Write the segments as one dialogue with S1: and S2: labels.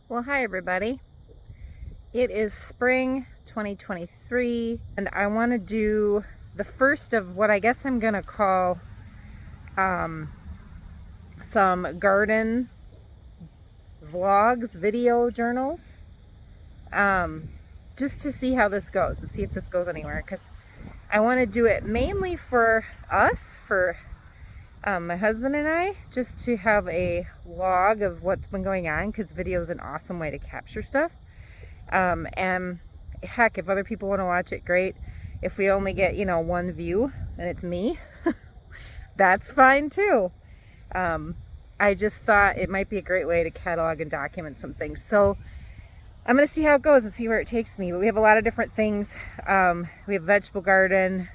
S1: Well, hi everybody. It is spring 2023 and I want to do the first of what I guess I'm gonna call some garden vlogs, video journals, just to see how this goes and see if this goes anywhere, because I want to do it mainly for us, for my husband and I, just to have a log of what's been going on, because video is an awesome way to capture stuff. And heck, if other people want to watch it, great. If we only get, one view and it's me, that's fine too. I just thought it might be a great way to catalog and document some things. So I'm going to see how it goes and see where it takes me. But we have a lot of different things. We have a vegetable garden,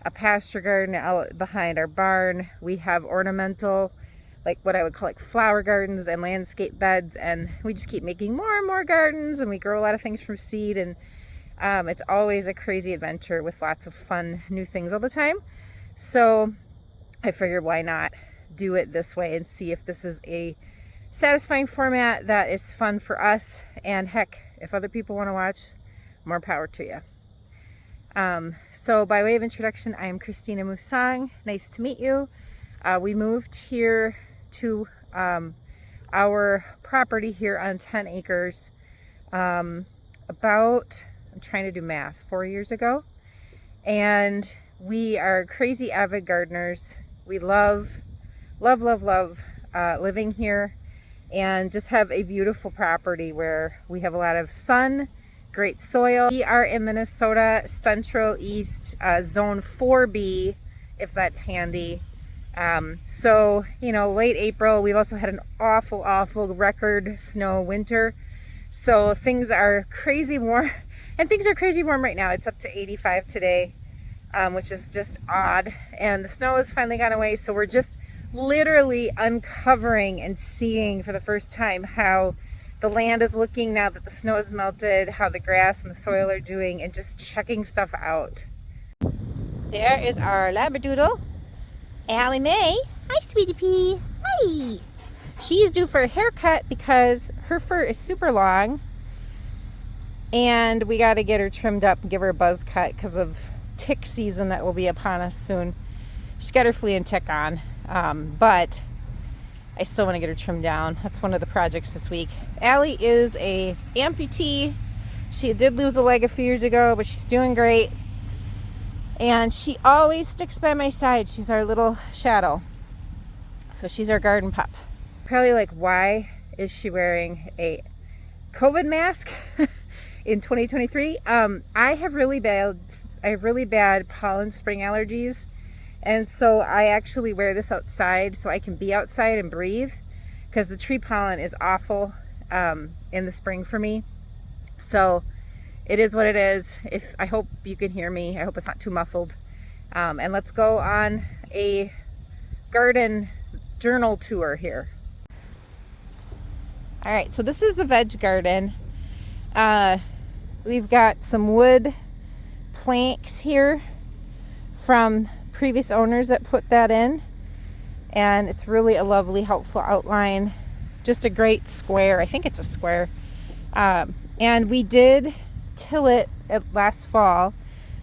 S1: a pasture garden out behind our barn. We have ornamental, like what I would call like flower gardens and landscape beds, and we just keep making more and more gardens, and we grow a lot of things from seed, and it's always a crazy adventure with lots of fun new things all the time. So I figured, why not do it this way and see if this is a satisfying format that is fun for us, and heck, if other people want to watch, more power to you. So by way of introduction, I am Christina Musang. Nice to meet you. We moved here to our property here on 10 acres about, I'm trying to do math, 4 years ago. And we are crazy avid gardeners. We love living here, and just have a beautiful property where we have a lot of sun, great soil. We are in Minnesota, Central East, Zone 4B, if that's handy. So, late April, we've also had an awful record snow winter. So things are crazy warm, and things are crazy warm right now. It's up to 85 today, which is just odd. And the snow has finally gone away. So we're just literally uncovering and seeing for the first time how the land is looking now that the snow has melted, how the grass and the soil are doing, and just checking stuff out. There is our Labradoodle, Allie Mae. Hi, sweetie pea. Hi. She's due for a haircut because her fur is super long, and we got to get her trimmed up and give her a buzz cut because of tick season that will be upon us soon. She's got her flea and tick on, but I still want to get her trimmed down. That's one of the projects this week. Allie is a amputee. She did lose a leg a few years ago, but she's doing great. And she always sticks by my side. She's our little shadow. So she's our garden pup. Probably like, why is she wearing a COVID mask in 2023? I have really bad pollen spring allergies. And so I actually wear this outside so I can be outside and breathe, because the tree pollen is awful in the spring for me. So it is what it is. I hope you can hear me. I hope it's not too muffled. And let's go on a garden journal tour here. All right, so this is the veg garden. We've got some wood planks here from previous owners that put that in, and it's really a lovely, helpful outline. Just a great square. I think it's a square. And we did till it last fall,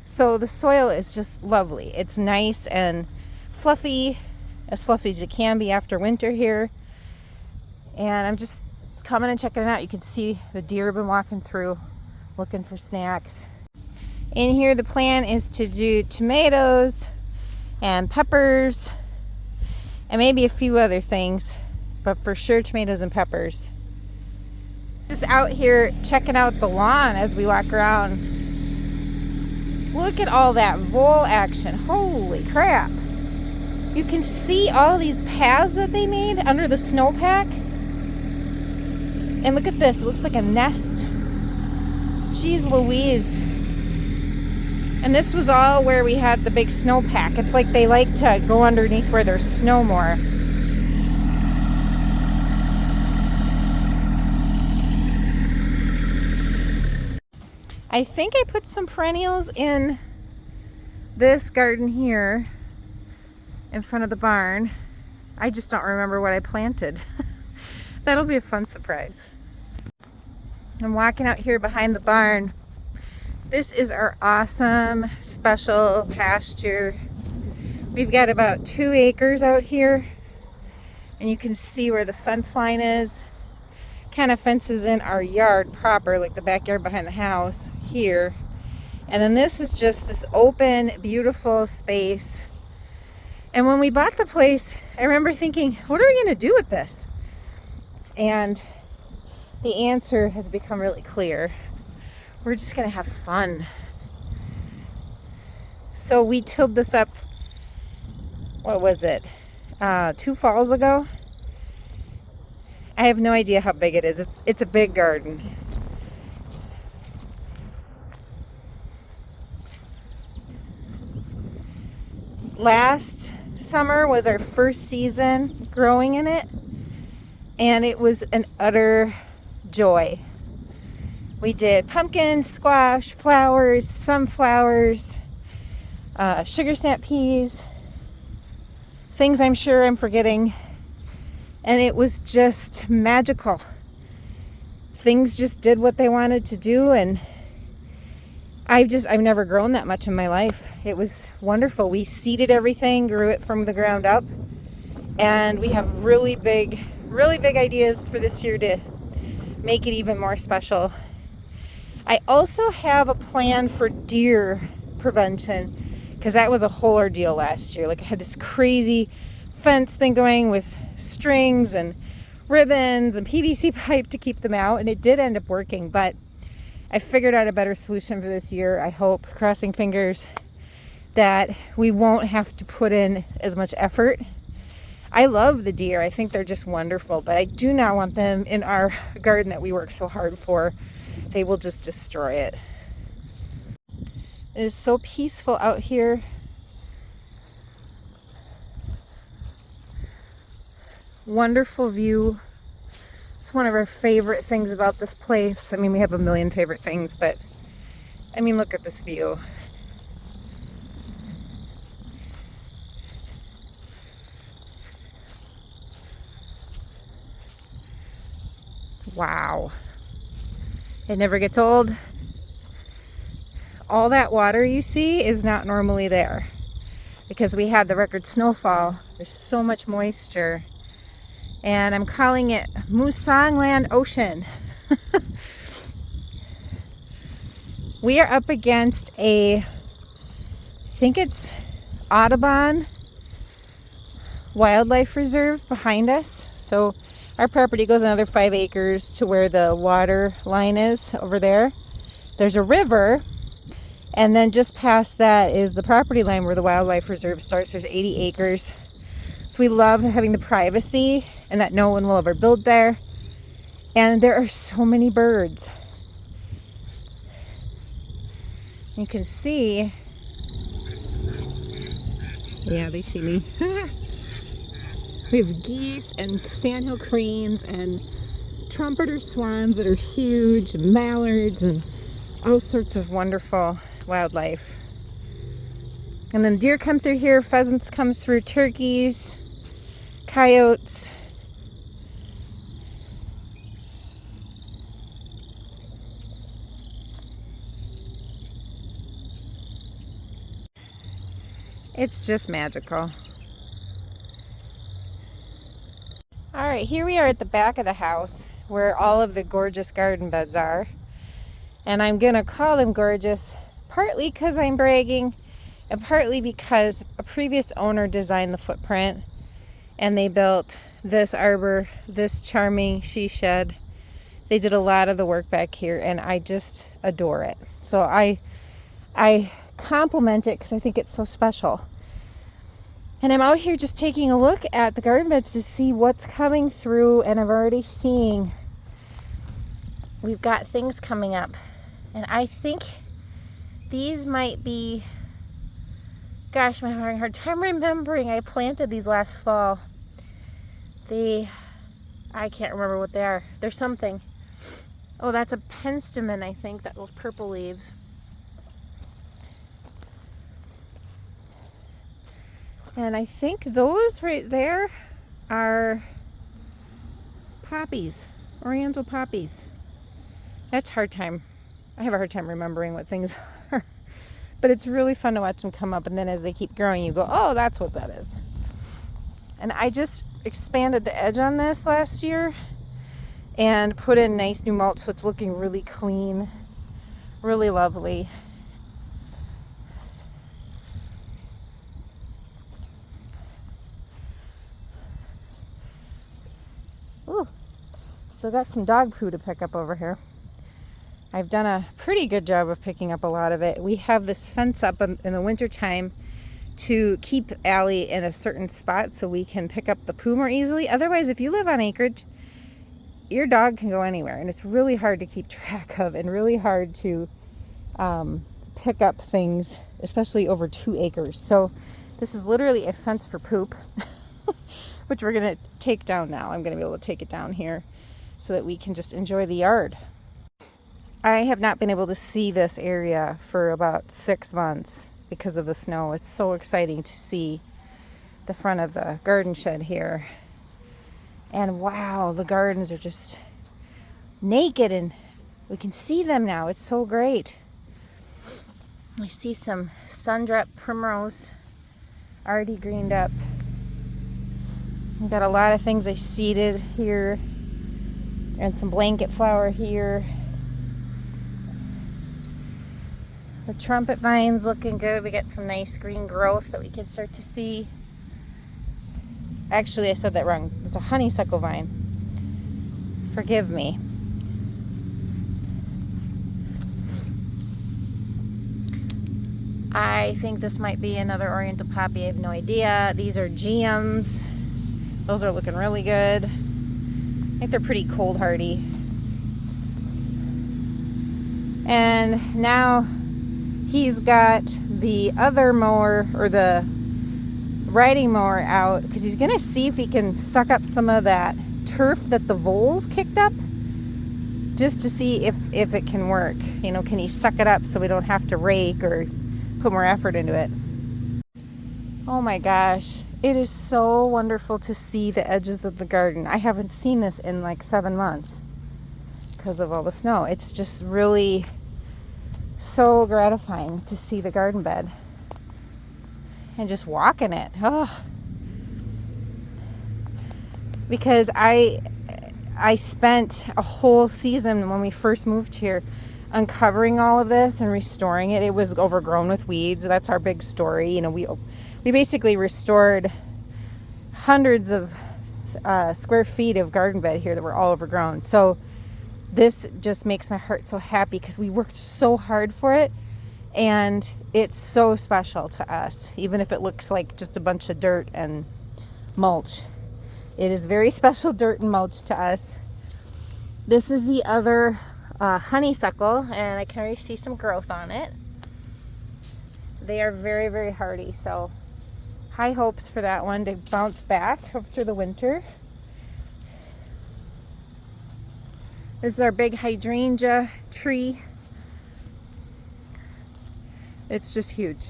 S1: so the soil is just lovely. It's nice and fluffy as it can be after winter here. And I'm just coming and checking it out. You can see the deer have been walking through looking for snacks. In here, the plan is to do tomatoes and peppers and maybe a few other things, but for sure tomatoes and peppers. Just out here checking out the lawn as we walk around. Look at all that vole action. Holy crap. You can see all these paths that they made under the snowpack. And look at this, it looks like a nest. Jeez Louise. And this was all where we had the big snowpack. It's like they like to go underneath where there's snow more. I think I put some perennials in this garden here in front of the barn. I just don't remember what I planted. That'll be a fun surprise. I'm walking out here behind the barn. This is our awesome special pasture. We've got about 2 acres out here, and you can see where the fence line is. Kind of fences in our yard proper, like the backyard behind the house here. And then this is just this open, beautiful space. And when we bought the place, I remember thinking, what are we going to do with this? And the answer has become really clear. We're just going to have fun. So we tilled this up, what was it, 2 falls ago? I have no idea how big it is. It's a big garden. Last summer was our first season growing in it, and it was an utter joy. We did pumpkins, squash, flowers, sunflowers, sugar snap peas, things I'm sure I'm forgetting, and it was just magical. Things just did what they wanted to do, and I've never grown that much in my life. It was wonderful. We seeded everything, grew it from the ground up, and we have really big ideas for this year to make it even more special. I also have a plan for deer prevention, because that was a whole ordeal last year. Like, I had this crazy fence thing going with strings and ribbons and PVC pipe to keep them out, and it did end up working, but I figured out a better solution for this year. I hope, crossing fingers, that we won't have to put in as much effort. I love the deer. I think they're just wonderful, but I do not want them in our garden that we work so hard for. They will just destroy it. It is so peaceful out here. Wonderful view. It's one of our favorite things about this place. I mean, we have a million favorite things, but I mean, look at this view. Wow. It never gets old. All that water you see is not normally there because we had the record snowfall. There's so much moisture. And I'm calling it Musangland Ocean. We are up against I think it's Audubon Wildlife Reserve behind us. So our property goes another 5 acres to where the water line is over there. There's a river, and then just past that is the property line where the wildlife reserve starts. There's 80 acres. So we love having the privacy and that no one will ever build there. And there are so many birds. You can see, yeah, they see me. We have geese and sandhill cranes and trumpeter swans that are huge, and mallards and all sorts of wonderful wildlife. And then deer come through here, pheasants come through, turkeys, coyotes. It's just magical. All right, here we are at the back of the house where all of the gorgeous garden beds are. And I'm gonna call them gorgeous partly because I'm bragging and partly because a previous owner designed the footprint and they built this arbor, this charming she shed. They did a lot of the work back here and I just adore it. So I compliment it because I think it's so special. And I'm out here just taking a look at the garden beds to see what's coming through, and I'm already seeing we've got things coming up. And I think these might be, gosh, I'm having a hard time remembering. I planted these last fall. I can't remember what they are. They're something. Oh, that's a penstemon, I think, those purple leaves. And I think those right there are poppies, oriental poppies. That's a hard time. I have a hard time remembering what things are. But it's really fun to watch them come up, and then as they keep growing, you go, oh, that's what that is. And I just expanded the edge on this last year and put in nice new mulch, so it's looking really clean, really lovely. Ooh, still got some dog poo to pick up over here. I've done a pretty good job of picking up a lot of it. We have this fence up in the winter time to keep Allie in a certain spot so we can pick up the poo more easily. Otherwise, if you live on acreage, your dog can go anywhere, and it's really hard to keep track of and really hard to pick up things, especially over 2 acres. So this is literally a fence for poop, which we're going to take down now. I'm going to be able to take it down here so that we can just enjoy the yard. I have not been able to see this area for about 6 months because of the snow. It's so exciting to see the front of the garden shed here. And wow, the gardens are just naked and we can see them now. It's so great. I see some sundrop primrose already greened up. We've got a lot of things I seeded here and some blanket flower here. The trumpet vine's looking good. We got some nice green growth that we can start to see. Actually, I said that wrong. It's a honeysuckle vine. Forgive me. I think this might be another Oriental Poppy. I have no idea. These are GMs. Those are looking really good. I think they're pretty cold hardy. And now he's got the other mower, or the riding mower, out because he's gonna see if he can suck up some of that turf that the voles kicked up, just to see if it can work. You know, can he suck it up so we don't have to rake or put more effort into it. Oh my gosh, it is so wonderful to see the edges of the garden. I haven't seen this in like 7 months because of all the snow. It's just really so gratifying to see the garden bed and just walk in it. Oh. Because I spent a whole season when we first moved here uncovering all of this and restoring it. It was overgrown with weeds. That's our big story. You know, we basically restored hundreds of square feet of garden bed here that were all overgrown. So this just makes my heart so happy because we worked so hard for it, and it's so special to us, even if it looks like just a bunch of dirt and mulch. It is very special dirt and mulch to us. This is the other honeysuckle, and I can already see some growth on it. They are very, very hardy, so high hopes for that one to bounce back through the winter. This is our big hydrangea tree. It's just huge.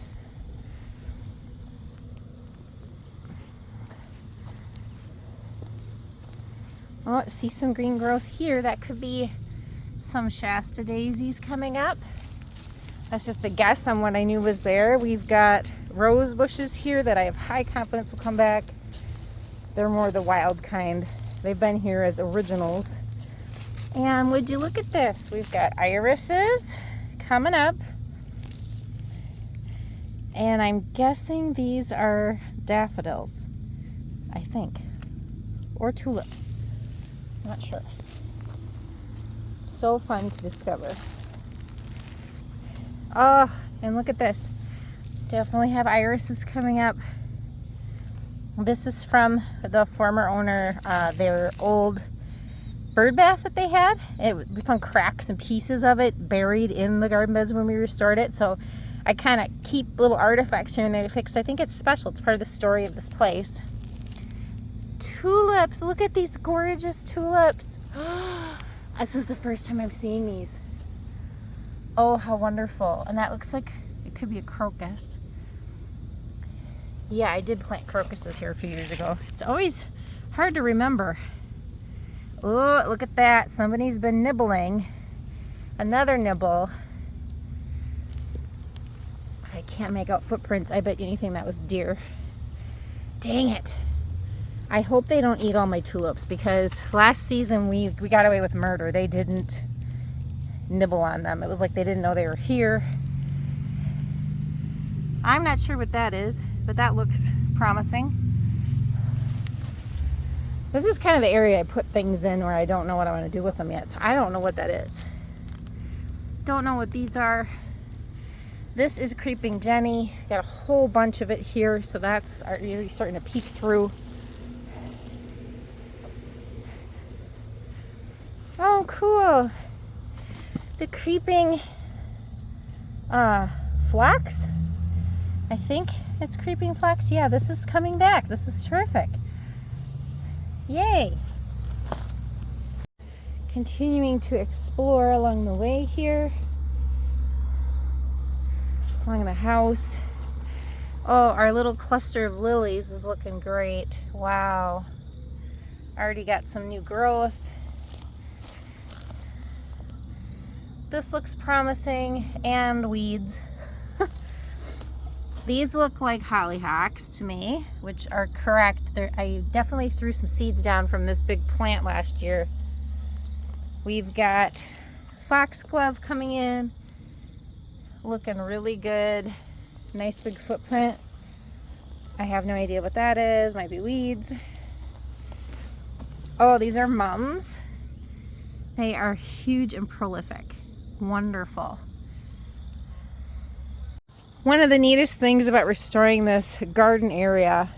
S1: Oh, see some green growth here. That could be some Shasta daisies coming up. That's just a guess on what I knew was there. We've got rose bushes here that I have high confidence will come back. They're more the wild kind. They've been here as originals. And would you look at this? We've got irises coming up. And I'm guessing these are daffodils, I think. Or tulips. Not sure. So fun to discover. Oh, and look at this. Definitely have irises coming up. This is from the former owner, their old bird bath that they had. We found cracks and pieces of it buried in the garden beds when we restored it. So I kind of keep little artifacts here and there because I think it's special. It's part of the story of this place. Tulips. Look at these gorgeous tulips. This is the first time I'm seeing these. Oh, how wonderful. And that looks like it could be a crocus. Yeah, I did plant crocuses here a few years ago. It's always hard to remember. Oh, look at that. Somebody's been nibbling Another nibble. I can't make out footprints. I bet you anything that was deer. Dang it. I hope they don't eat all my tulips, because last season we got away with murder. They didn't nibble on them. It was like they didn't know they were here. I'm not sure what that is, but that looks promising. This is kind of the area I put things in where I don't know what I want to do with them yet. So I don't know what that is. Don't know what these are. This is Creeping Jenny. Got a whole bunch of it here, so that's already starting to peek through. Oh, cool. The creeping flax. I think it's creeping flax. Yeah, this is coming back. This is terrific. Yay. Continuing to explore along the way here. Along the house. Oh, our little cluster of lilies is looking great. Wow. Already got some new growth. This looks promising, and weeds. These look like hollyhocks to me, which are correct. I definitely threw some seeds down from this big plant last year. We've got foxglove coming in. Looking really good. Nice big footprint. I have no idea what that is. Might be weeds. Oh, these are mums. They are huge and prolific. Wonderful. One of the neatest things about restoring this garden area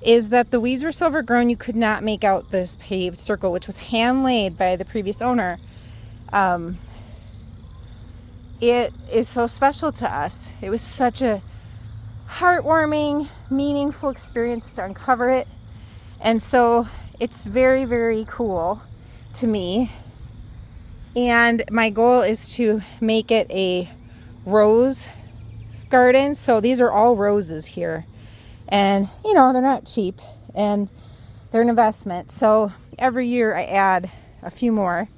S1: is that the weeds were so overgrown you could not make out this paved circle, which was hand laid by the previous owner. It is so special to us. It was such a heartwarming, meaningful experience to uncover it. And so it's very, very cool to me. And my goal is to make it a rose garden. So these are all roses here. And, you know, they're not cheap and they're an investment. So every year I add a few more.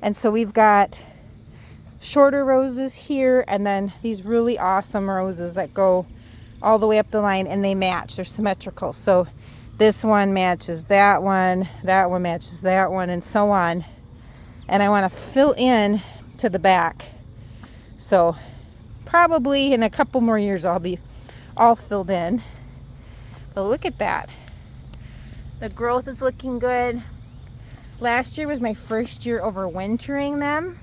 S1: And so we've got shorter roses here, and then these really awesome roses that go all the way up the line, and they match. They're symmetrical. So this one matches that one matches that one, and so on. And I want to fill in to the back. So probably in a couple more years I'll be all filled in. But look at that. The growth is looking good. Last year was my first year overwintering them.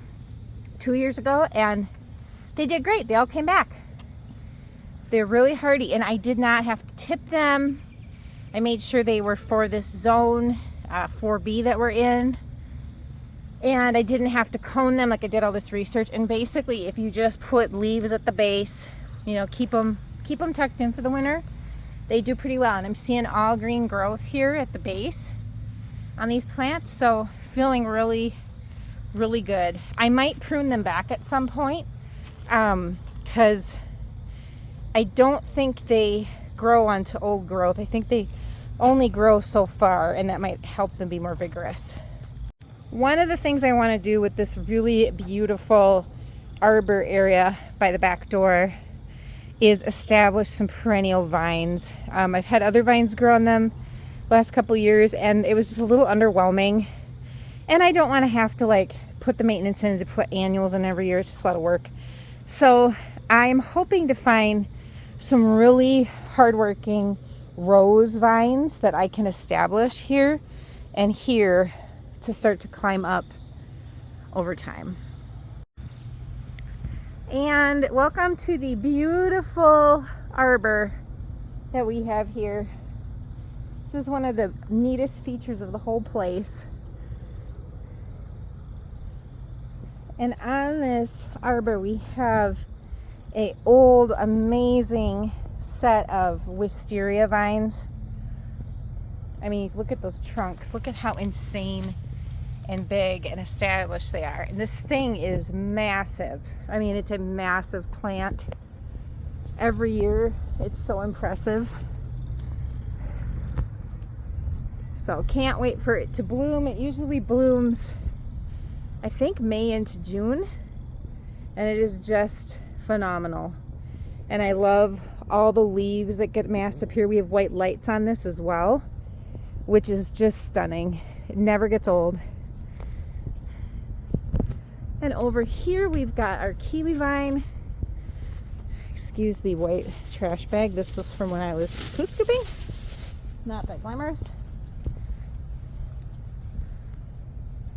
S1: 2 years ago, and they did great. They all came back. They're really hardy, and I did not have to tip them. I made sure they were for this zone 4B that we're in, and I didn't have to cone them like I did all this research. And basically, if you just put leaves at the base, you know, keep them tucked in for the winter, they do pretty well. And I'm seeing all green growth here at the base on these plants, so feeling really good. I might prune them back at some point because I don't think they grow onto old growth. I think they only grow so far, and that might help them be more vigorous. One of the things I want to do with this really beautiful arbor area by the back door is establish some perennial vines. I've had other vines grow on them last couple years, and it was just a little underwhelming. And I don't want to have to like put the maintenance in to put annuals in every year. It's just a lot of work. So I'm hoping to find some really hardworking rose vines that I can establish here and here to start to climb up over time. And welcome to the beautiful arbor that we have here. This is one of the neatest features of the whole place. And on this arbor we have a old amazing set of wisteria vines. I mean, look at those trunks. Look at how insane and big and established they are. And this thing is massive. I mean, it's a massive plant. Every year it's so impressive. So can't wait for it to bloom. It usually blooms I think May into June, and it is just phenomenal. And I love all the leaves that get massed up here. We have white lights on this as well, which is just stunning. It never gets old. And over here we've got our kiwi vine. Excuse the white trash bag. This was from when I was poop scooping. Not that glamorous.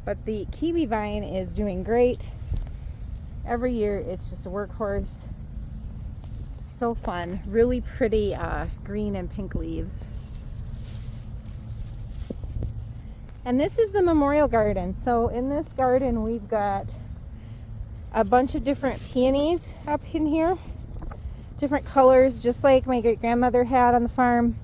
S1: But the kiwi vine is doing great. Every year it's just a workhorse. So fun. Really pretty green and pink leaves. And this is the memorial garden. So in this garden we've got a bunch of different peonies up in here. Different colors, just like my great-grandmother had on the farm.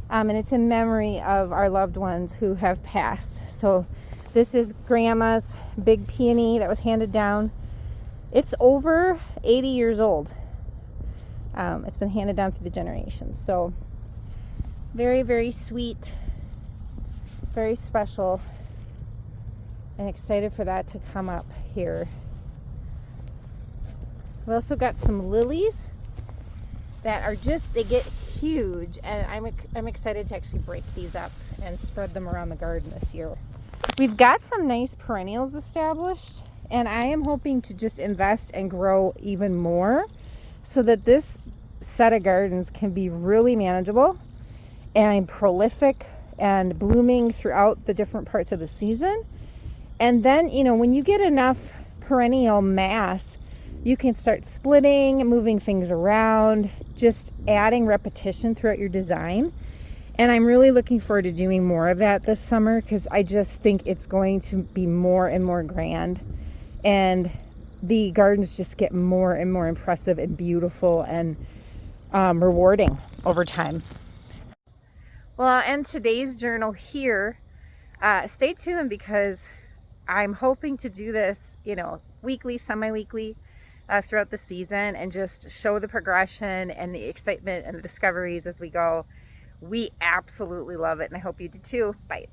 S1: And it's in memory of our loved ones who have passed. So this is Grandma's big peony that was handed down. It's over 80 years old. It's been handed down through the generations. So very, very sweet, very special, and excited for that to come up here. We also got some lilies that are just, they get huge, and I'm excited to actually break these up and spread them around the garden this year. We've got some nice perennials established, and I am hoping to just invest and grow even more so that this set of gardens can be really manageable and prolific and blooming throughout the different parts of the season. And then, you know, when you get enough perennial mass, you can start splitting, moving things around, just adding repetition throughout your design. And I'm really looking forward to doing more of that this summer because I just think it's going to be more and more grand. And the gardens just get more and more impressive and beautiful and rewarding over time. Well, I'll end today's journal here. Stay tuned because I'm hoping to do this, you know, weekly, semi-weekly, throughout the season, and just show the progression and the excitement and the discoveries as we go. We absolutely love it, and I hope you do too. Bye.